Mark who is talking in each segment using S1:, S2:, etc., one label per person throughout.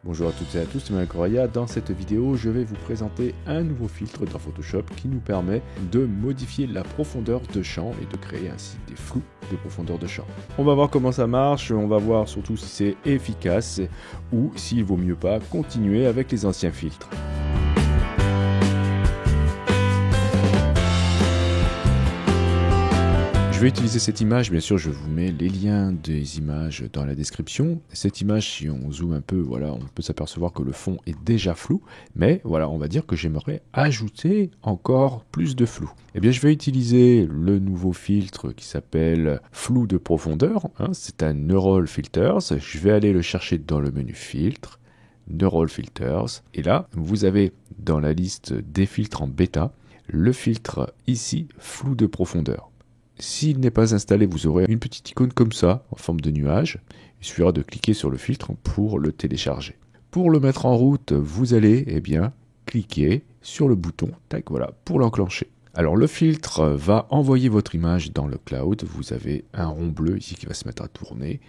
S1: Bonjour à toutes et à tous, c'est Malik Correa. Dans cette vidéo, je vais vous présenter un nouveau filtre dans Photoshop qui nous permet de modifier la profondeur de champ et de créer ainsi des flous de profondeur de champ. On va voir comment ça marche, on va voir surtout si c'est efficace ou s'il vaut mieux pas continuer avec les anciens filtres. Je vais utiliser cette image, bien sûr je vous mets les liens des images dans la description. Cette image, si on zoome un peu, voilà, on peut s'apercevoir que le fond est déjà flou, mais voilà, on va dire que j'aimerais ajouter encore plus de flou. Eh bien je vais utiliser le nouveau filtre qui s'appelle flou de profondeur, c'est un Neural Filters. Je vais aller le chercher dans le menu filtre, Neural Filters, et là vous avez dans la liste des filtres en bêta, le filtre ici, flou de profondeur. S'il n'est pas installé, vous aurez une petite icône comme ça, en forme de nuage. Il suffira de cliquer sur le filtre pour le télécharger. Pour le mettre en route, vous allez cliquer sur le bouton, tac, voilà, pour l'enclencher. Alors le filtre va envoyer votre image dans le cloud. Vous avez un rond bleu ici qui va se mettre à tourner.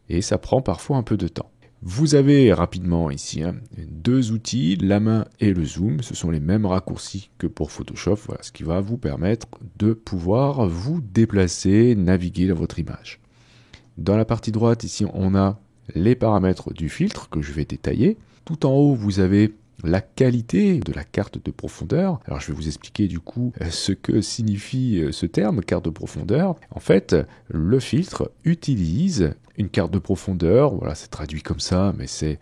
S1: Et ça prend parfois un peu de temps. Vous avez rapidement ici deux outils, la main et le zoom. Ce sont les mêmes raccourcis que pour Photoshop, voilà, ce qui va vous permettre de pouvoir vous déplacer, naviguer dans votre image. Dans la partie droite, ici, on a les paramètres du filtre que je vais détailler. Tout en haut, vous avez la qualité de la carte de profondeur. Alors je vais vous expliquer du coup ce que signifie ce terme, carte de profondeur. En fait, le filtre utilise une carte de profondeur, voilà, c'est traduit comme ça, mais c'est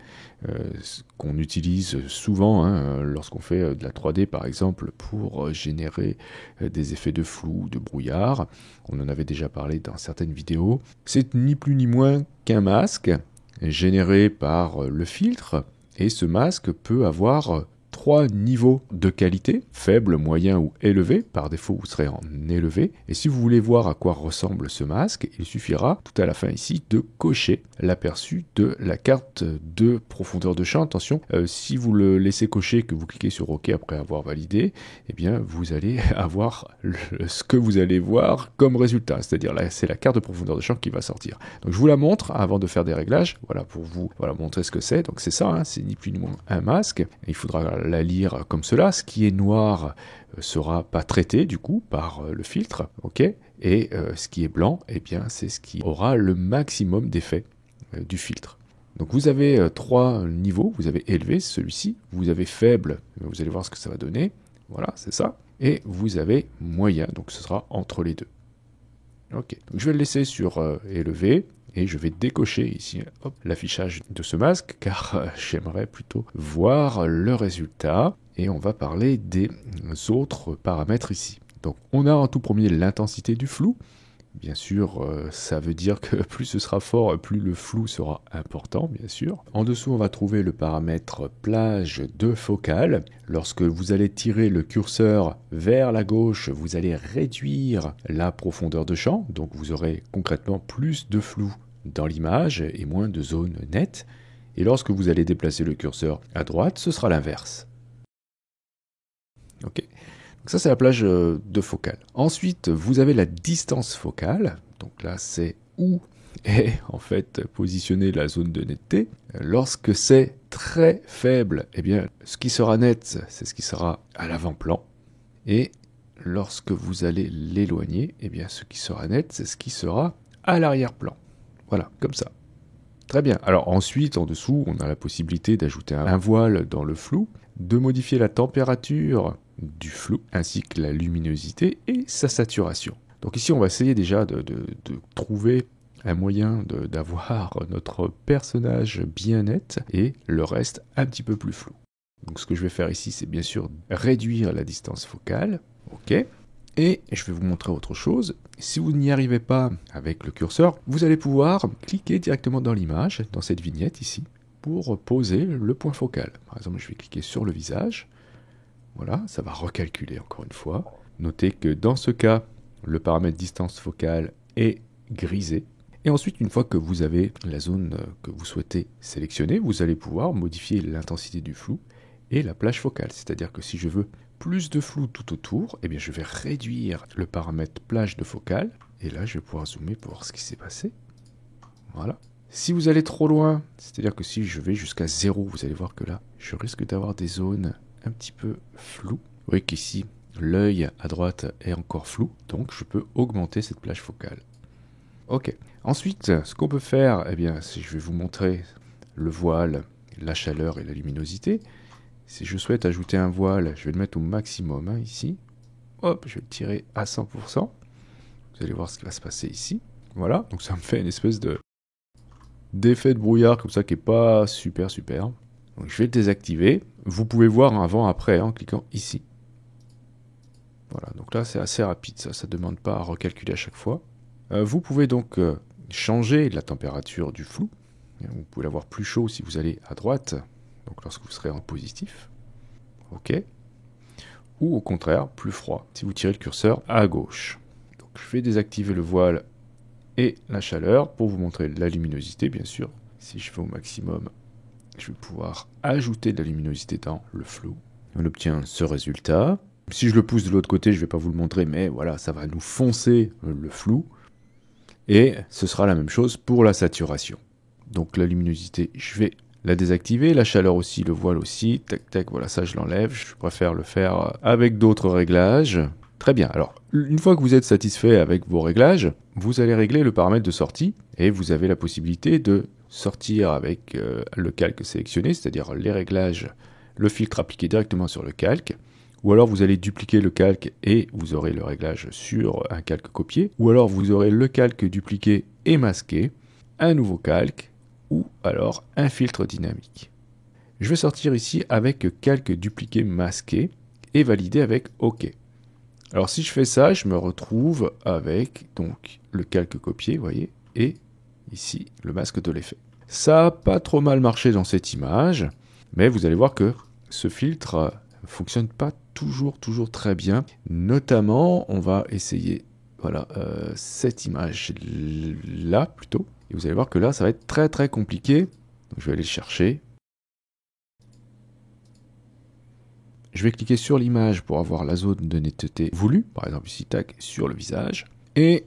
S1: ce qu'on utilise souvent lorsqu'on fait de la 3D par exemple pour générer des effets de flou, de brouillard. On en avait déjà parlé dans certaines vidéos. C'est ni plus ni moins qu'un masque généré par le filtre. Et ce masque peut avoir trois niveaux de qualité, faible, moyen ou élevé. Par défaut, vous serez en élevé. Et si vous voulez voir à quoi ressemble ce masque, il suffira tout à la fin ici de cocher l'aperçu de la carte de profondeur de champ. Attention, si vous le laissez cocher, que vous cliquez sur OK après avoir validé, eh bien vous allez avoir ce que vous allez voir comme résultat. C'est-à-dire là, c'est la carte de profondeur de champ qui va sortir. Donc je vous la montre avant de faire des réglages. Voilà pour vous montrer ce que c'est. Donc c'est ça, c'est ni plus ni moins un masque. Et il faudra la lire comme cela. Ce qui est noir sera pas traité du coup par le filtre, ok. Et ce qui est blanc, eh bien c'est ce qui aura le maximum d'effet du filtre. Donc vous avez trois niveaux. Vous avez élevé, celui-ci. Vous avez faible, vous allez voir ce que ça va donner. Voilà, c'est ça. Et vous avez moyen, donc ce sera entre les deux. Ok. Donc je vais le laisser sur élevé. Et je vais décocher ici l'affichage de ce masque, car j'aimerais plutôt voir le résultat. Et on va parler des autres paramètres ici. Donc on a en tout premier l'intensité du flou. Bien sûr, ça veut dire que plus ce sera fort, plus le flou sera important, bien sûr. En dessous, on va trouver le paramètre plage de focale. Lorsque vous allez tirer le curseur vers la gauche, vous allez réduire la profondeur de champ. Donc vous aurez concrètement plus de flou dans l'image et moins de zones nettes. Et lorsque vous allez déplacer le curseur à droite, ce sera l'inverse. Ok. Donc ça, c'est la plage de focale. Ensuite, vous avez la distance focale. Donc là, c'est où est en fait positionnée la zone de netteté. Lorsque c'est très faible, eh bien, ce qui sera net, c'est ce qui sera à l'avant-plan. Et lorsque vous allez l'éloigner, eh bien, ce qui sera net, c'est ce qui sera à l'arrière-plan. Voilà, comme ça. Très bien. Alors ensuite, en dessous, on a la possibilité d'ajouter un voile dans le flou, de modifier la température du flou, ainsi que la luminosité et sa saturation. Donc ici, on va essayer déjà de trouver un moyen d'avoir notre personnage bien net et le reste un petit peu plus flou. Donc ce que je vais faire ici, c'est bien sûr réduire la distance focale. Ok. Et je vais vous montrer autre chose. Si vous n'y arrivez pas avec le curseur, vous allez pouvoir cliquer directement dans l'image, dans cette vignette ici, pour poser le point focal. Par exemple, je vais cliquer sur le visage. Voilà, ça va recalculer encore une fois. Notez que dans ce cas, le paramètre distance focale est grisé. Et ensuite, une fois que vous avez la zone que vous souhaitez sélectionner, vous allez pouvoir modifier l'intensité du flou et la plage focale. C'est-à-dire que si je veux plus de flou tout autour, eh bien je vais réduire le paramètre plage de focale. Et là, je vais pouvoir zoomer pour voir ce qui s'est passé. Voilà. Si vous allez trop loin, c'est-à-dire que si je vais jusqu'à 0, vous allez voir que là, je risque d'avoir des zones un petit peu floues. Vous voyez qu'ici, l'œil à droite est encore flou, donc je peux augmenter cette plage focale. Ok. Ensuite, ce qu'on peut faire, eh bien, si je vais vous montrer le voile, la chaleur et la luminosité. Si je souhaite ajouter un voile, je vais le mettre au maximum, hein, ici. Hop, je vais le tirer à 100%. Vous allez voir ce qui va se passer ici. Voilà, donc ça me fait une espèce d'effet de brouillard comme ça qui est pas super. Donc je vais le désactiver. Vous pouvez voir un avant-après en cliquant ici. Voilà, donc là c'est assez rapide, ça ne demande pas à recalculer à chaque fois. Vous pouvez donc changer la température du flou. Vous pouvez l'avoir plus chaud si vous allez à droite, donc lorsque vous serez en positif. Ok. Ou au contraire, plus froid, si vous tirez le curseur à gauche. Donc je vais désactiver le voile et la chaleur pour vous montrer la luminosité, bien sûr. Si je fais au maximum, je vais pouvoir ajouter de la luminosité dans le flou. On obtient ce résultat. Si je le pousse de l'autre côté, je ne vais pas vous le montrer, mais voilà, ça va nous foncer le flou. Et ce sera la même chose pour la saturation. Donc la luminosité, je vais la désactiver, la chaleur aussi, le voile aussi, tac, voilà, ça je l'enlève. Je préfère le faire avec d'autres réglages. Très bien, alors une fois que vous êtes satisfait avec vos réglages, vous allez régler le paramètre de sortie et vous avez la possibilité de sortir avec le calque sélectionné, c'est-à-dire les réglages, le filtre appliqué directement sur le calque. Ou alors vous allez dupliquer le calque et vous aurez le réglage sur un calque copié. Ou alors vous aurez le calque dupliqué et masqué, un nouveau calque, ou alors un filtre dynamique. Je vais sortir ici avec calque dupliqué masqué et valider avec OK. Alors si je fais ça, je me retrouve avec donc le calque copié, vous voyez, et ici le masque de l'effet. Ça n'a pas trop mal marché dans cette image, mais vous allez voir que ce filtre ne fonctionne pas toujours très bien. Notamment, on va essayer voilà, cette image-là plutôt. Et vous allez voir que là, ça va être très compliqué. Donc, je vais aller le chercher. Je vais cliquer sur l'image pour avoir la zone de netteté voulue. Par exemple, ici, tac, sur le visage. Et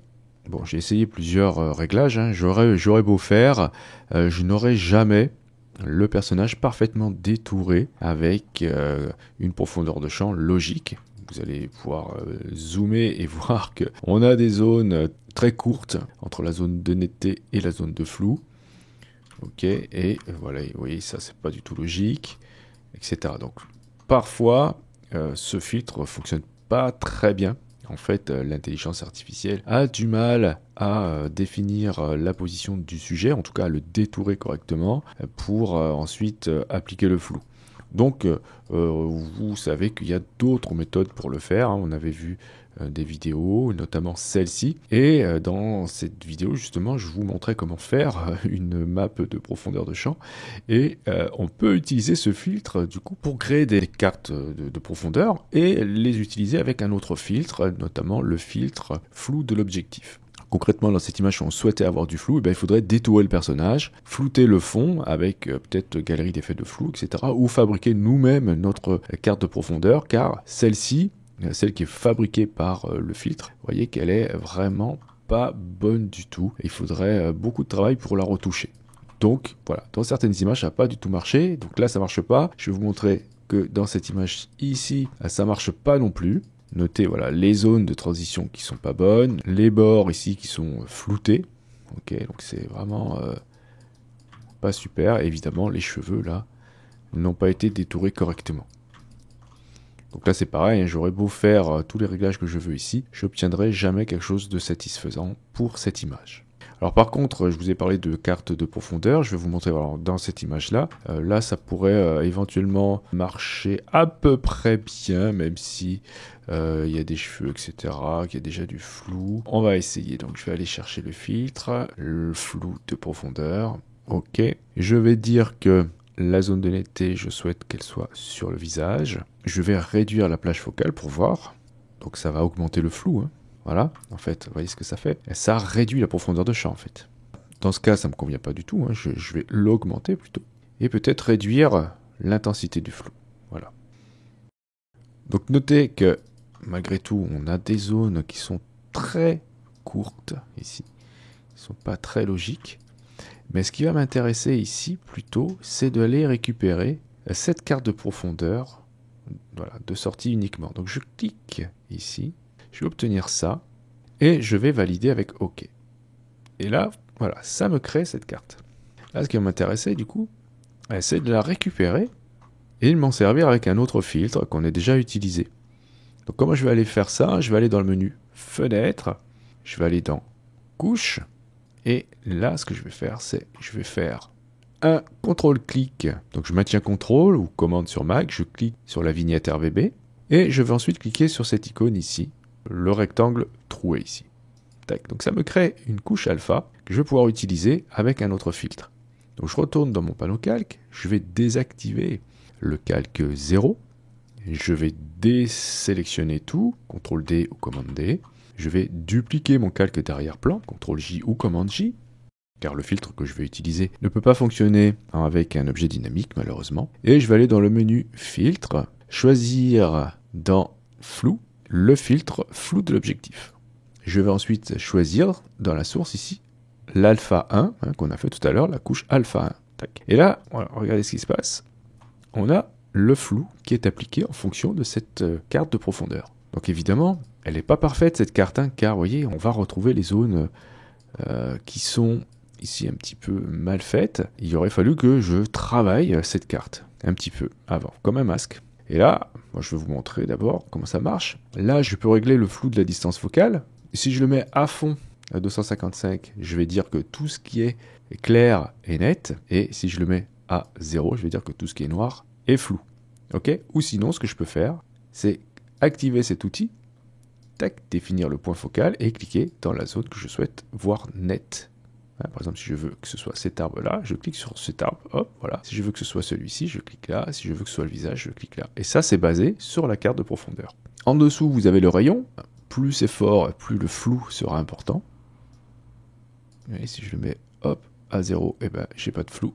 S1: bon, j'ai essayé plusieurs réglages. Hein. J'aurais beau faire, je n'aurai jamais le personnage parfaitement détouré avec une profondeur de champ logique. Vous allez pouvoir zoomer et voir qu'on a des zones très courtes entre la zone de netteté et la zone de flou. Ok, et voilà, vous voyez, ça c'est pas du tout logique, etc. Donc parfois, ce filtre fonctionne pas très bien. En fait, l'intelligence artificielle a du mal à définir la position du sujet, en tout cas à le détourer correctement, pour ensuite appliquer le flou. Donc, vous savez qu'il y a d'autres méthodes pour le faire. Hein. On avait vu des vidéos, notamment celle-ci. Et dans cette vidéo, justement, je vous montrais comment faire une map de profondeur de champ. Et on peut utiliser ce filtre, du coup, pour créer des cartes de profondeur et les utiliser avec un autre filtre, notamment le filtre flou de l'objectif. Concrètement, dans cette image, si on souhaitait avoir du flou, il faudrait détourer le personnage, flouter le fond avec peut-être galerie d'effets de flou, etc. Ou fabriquer nous-mêmes notre carte de profondeur, car celle-ci, celle qui est fabriquée par le filtre, vous voyez qu'elle est vraiment pas bonne du tout. Il faudrait beaucoup de travail pour la retoucher. Donc voilà, dans certaines images, ça n'a pas du tout marché. Donc là, ça marche pas. Je vais vous montrer que dans cette image ici, ça marche pas non plus. Notez voilà, les zones de transition qui sont pas bonnes, les bords ici qui sont floutés. Ok, donc c'est vraiment pas super. Évidemment, les cheveux là n'ont pas été détourés correctement. Donc là c'est pareil, hein, j'aurais beau faire tous les réglages que je veux ici, je n'obtiendrai jamais quelque chose de satisfaisant pour cette image. Alors par contre, je vous ai parlé de carte de profondeur, je vais vous montrer alors, dans cette image-là. Là, ça pourrait éventuellement marcher à peu près bien, même si il y a des cheveux, etc., qu'il y a déjà du flou. On va essayer, donc je vais aller chercher le filtre, le flou de profondeur. Ok, je vais dire que la zone de netteté, je souhaite qu'elle soit sur le visage. Je vais réduire la plage focale pour voir. Donc ça va augmenter le flou, hein. Voilà, en fait, vous voyez ce que ça fait? Ça réduit la profondeur de champ, en fait. Dans ce cas, ça ne me convient pas du tout, hein. Je vais l'augmenter plutôt. Et peut-être réduire l'intensité du flou. Voilà. Donc notez que, malgré tout, on a des zones qui sont très courtes, ici. Qui ne sont pas très logiques. Mais ce qui va m'intéresser ici, plutôt, c'est d'aller récupérer cette carte de profondeur, voilà, de sortie uniquement. Donc je clique ici, je vais obtenir ça, et je vais valider avec OK. Et là, voilà, ça me crée cette carte. Là, ce qui va m'intéresser, du coup, c'est de la récupérer et de m'en servir avec un autre filtre qu'on a déjà utilisé. Donc comment je vais aller faire ça? Je vais aller dans le menu Fenêtre, je vais aller dans Couche, et là, ce que je vais faire, c'est je vais faire un CTRL-clic. Donc je maintiens CTRL ou commande sur Mac, je clique sur la vignette RVB, et je vais ensuite cliquer sur cette icône ici, le rectangle troué ici. Tac. Donc ça me crée une couche alpha que je vais pouvoir utiliser avec un autre filtre. Donc je retourne dans mon panneau calque, je vais désactiver le calque 0, je vais désélectionner tout, CTRL D ou commande D, je vais dupliquer mon calque d'arrière-plan, CTRL J ou commande J, car le filtre que je vais utiliser ne peut pas fonctionner avec un objet dynamique malheureusement, et je vais aller dans le menu filtre, choisir dans flou, le filtre flou de l'objectif. Je vais ensuite choisir dans la source ici, l'alpha 1, qu'on a fait tout à l'heure, la couche alpha 1. Tac. Et là, voilà, regardez ce qui se passe. On a le flou qui est appliqué en fonction de cette carte de profondeur. Donc évidemment, elle n'est pas parfaite cette carte, car vous voyez, on va retrouver les zones qui sont ici un petit peu mal faites. Il aurait fallu que je travaille cette carte un petit peu avant, comme un masque. Et là, moi, je vais vous montrer d'abord comment ça marche. Là, je peux régler le flou de la distance focale. Si je le mets à fond à 255, je vais dire que tout ce qui est clair est net. Et si je le mets à 0, je vais dire que tout ce qui est noir est flou. Ok? Ou sinon, ce que je peux faire, c'est activer cet outil, tac, définir le point focal et cliquer dans la zone que je souhaite voir nette. Par exemple, si je veux que ce soit cet arbre-là, je clique sur cet arbre, hop, voilà. Si je veux que ce soit celui-ci, je clique là. Si je veux que ce soit le visage, je clique là. Et ça, c'est basé sur la carte de profondeur. En dessous, vous avez le rayon. Plus c'est fort, plus le flou sera important. Et si je le mets, hop, à 0, eh ben, j'ai pas de flou.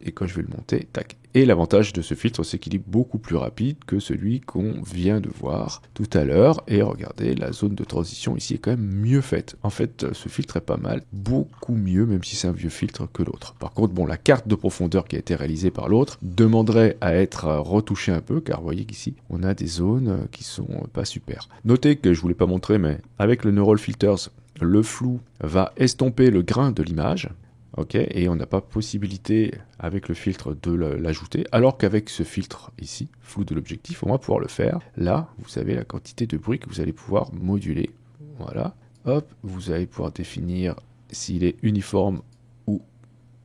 S1: Et quand je vais le monter, tac. Et l'avantage de ce filtre, c'est qu'il est beaucoup plus rapide que celui qu'on vient de voir tout à l'heure. Et regardez, la zone de transition ici est quand même mieux faite. En fait, ce filtre est pas mal, beaucoup mieux, même si c'est un vieux filtre que l'autre. Par contre, bon, la carte de profondeur qui a été réalisée par l'autre demanderait à être retouchée un peu, car vous voyez qu'ici, on a des zones qui sont pas super. Notez que je vous l'ai pas montré, mais avec le Neural Filters, le flou va estomper le grain de l'image. Ok, et on n'a pas possibilité avec le filtre de l'ajouter, alors qu'avec ce filtre ici, flou de l'objectif, on va pouvoir le faire. Là, vous savez la quantité de bruit que vous allez pouvoir moduler. Voilà, hop, vous allez pouvoir définir s'il est uniforme ou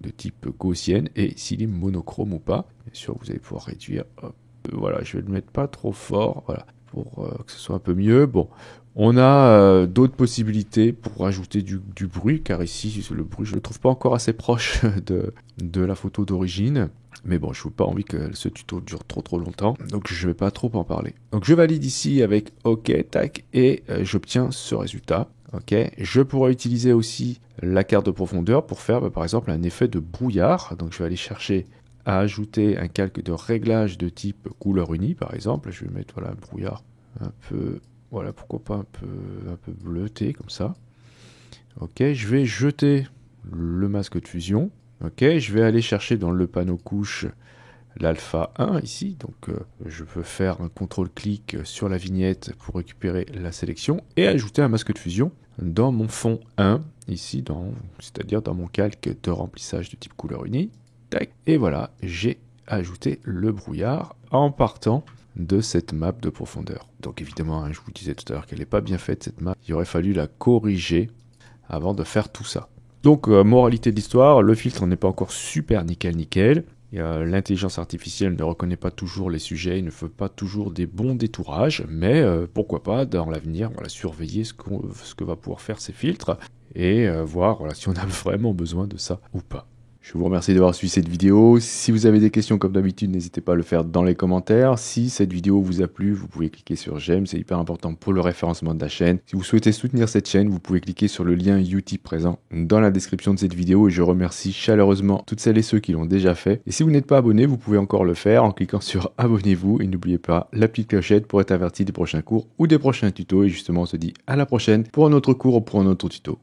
S1: de type gaussienne et s'il est monochrome ou pas. Bien sûr, vous allez pouvoir réduire. Hop, voilà, je vais le mettre pas trop fort, voilà, pour que ce soit un peu mieux. Bon. On a d'autres possibilités pour rajouter du bruit, car ici, le bruit, je ne le trouve pas encore assez proche de la photo d'origine. Mais bon, je n'ai pas envie que ce tuto dure trop longtemps, donc je ne vais pas trop en parler. Donc je valide ici avec OK, tac, et j'obtiens ce résultat. Ok, je pourrais utiliser aussi la carte de profondeur pour faire, par exemple, un effet de brouillard. Donc je vais aller chercher à ajouter un calque de réglage de type couleur unie, par exemple. Je vais mettre voilà, un brouillard un peu... Voilà, pourquoi pas un peu bleuté, comme ça. Ok, je vais jeter le masque de fusion. Ok, je vais aller chercher dans le panneau couche l'alpha 1 ici. Donc, je peux faire un contrôle-clic sur la vignette pour récupérer la sélection et ajouter un masque de fusion dans mon fond 1, ici, c'est-à-dire dans mon calque de remplissage de type couleur unie. Tac, et voilà, j'ai ajouté le brouillard en partant de cette map de profondeur. Donc évidemment, je vous disais tout à l'heure qu'elle n'est pas bien faite cette map, il aurait fallu la corriger avant de faire tout ça. Donc moralité de l'histoire, le filtre n'est pas encore super nickel. L'intelligence artificielle ne reconnaît pas toujours les sujets, il ne fait pas toujours des bons détourages, mais pourquoi pas dans l'avenir, voilà, surveiller ce que va pouvoir faire ces filtres et voir voilà, si on a vraiment besoin de ça ou pas. Je vous remercie d'avoir suivi cette vidéo. Si vous avez des questions comme d'habitude, n'hésitez pas à le faire dans les commentaires. Si cette vidéo vous a plu, vous pouvez cliquer sur j'aime, c'est hyper important pour le référencement de la chaîne. Si vous souhaitez soutenir cette chaîne, vous pouvez cliquer sur le lien Utip présent dans la description de cette vidéo et je remercie chaleureusement toutes celles et ceux qui l'ont déjà fait. Et si vous n'êtes pas abonné, vous pouvez encore le faire en cliquant sur abonnez-vous et n'oubliez pas la petite clochette pour être averti des prochains cours ou des prochains tutos. Et justement, on se dit à la prochaine pour un autre cours ou pour un autre tuto.